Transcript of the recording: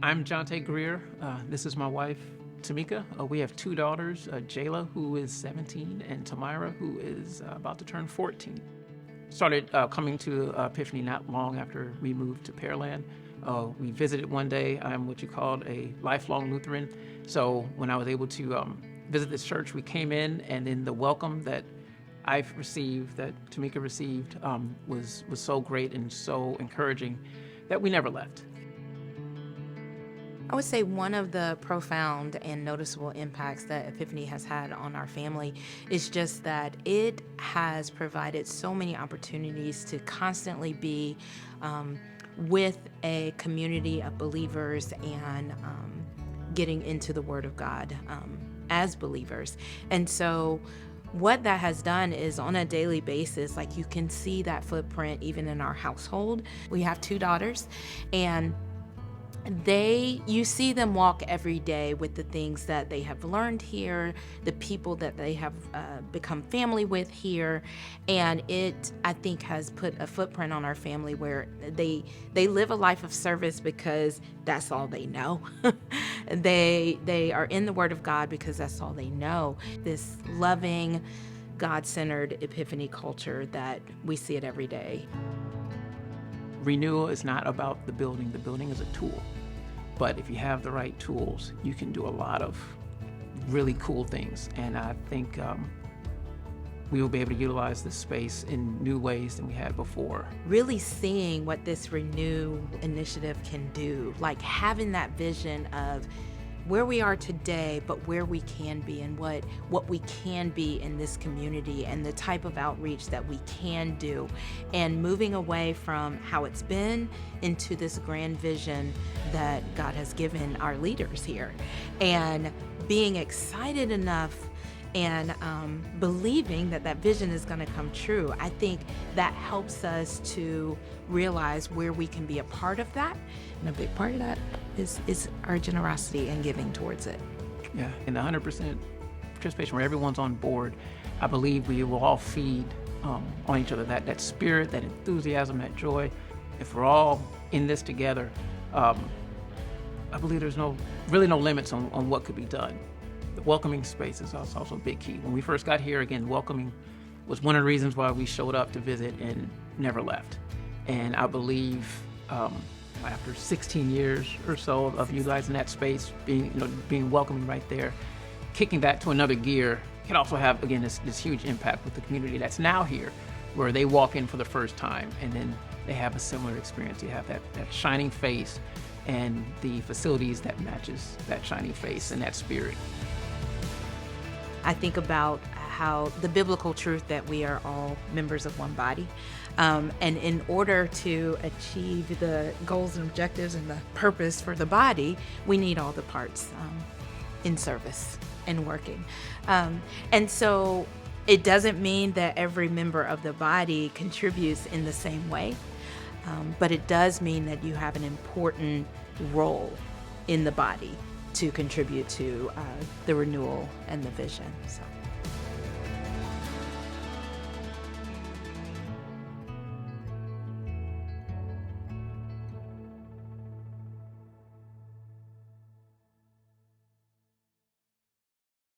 I'm Jonte Greer. This is my wife, Tomika. We have two daughters, Jayla, who is 17, and Tamira, who is about to turn 14. Started coming to Epiphany not long after we moved to Pearland. We visited one day. I'm what you called a lifelong Lutheran. So when I was able to visit this church, we came in, and then the welcome that I've received, that Tomika received, was so great and so encouraging that we never left. I would say one of the profound and noticeable impacts that Epiphany has had on our family is just that it has provided so many opportunities to constantly be with a community of believers and getting into the Word of God as believers. And so what that has done is on a daily basis, like you can see that footprint even in our household. We have two daughters, and you see them walk every day with the things that they have learned here, the people that they have become family with here, and it, I think, has put a footprint on our family where they live a life of service because that's all they know. They are in the Word of God because that's all they know. This loving, God-centered Epiphany culture that we see it every day. Renewal is not about the building. The building is a tool. But if you have the right tools, you can do a lot of really cool things. And I think we will be able to utilize this space in new ways than we had before. Really seeing what this Renew initiative can do, like having that vision of where we are today, but where we can be and what we can be in this community and the type of outreach that we can do, and moving away from how it's been into this grand vision that God has given our leaders here, and being excited enough and believing that that vision is going to come true. I think that helps us to realize where we can be a part of that, and a big part of that is our generosity and giving towards it. Yeah, and 100% participation where everyone's on board. I believe we will all feed on each other, that spirit, that enthusiasm, that joy. If we're all in this together, I believe there's really no limits on what could be done. The welcoming space is also a big key. When we first got here, again, welcoming was one of the reasons why we showed up to visit and never left. And I believe after 16 years or so of utilizing that space, being welcoming right there, kicking that to another gear can also have, again, this huge impact with the community that's now here, where they walk in for the first time and then they have a similar experience. You have that shining face and the facilities that matches that shining face and that spirit. I think about how the biblical truth that we are all members of one body. And in order to achieve the goals and objectives and the purpose for the body, we need all the parts in service and working. And so it doesn't mean that every member of the body contributes in the same way, but it does mean that you have an important role in the body to contribute to the renewal and the vision. So.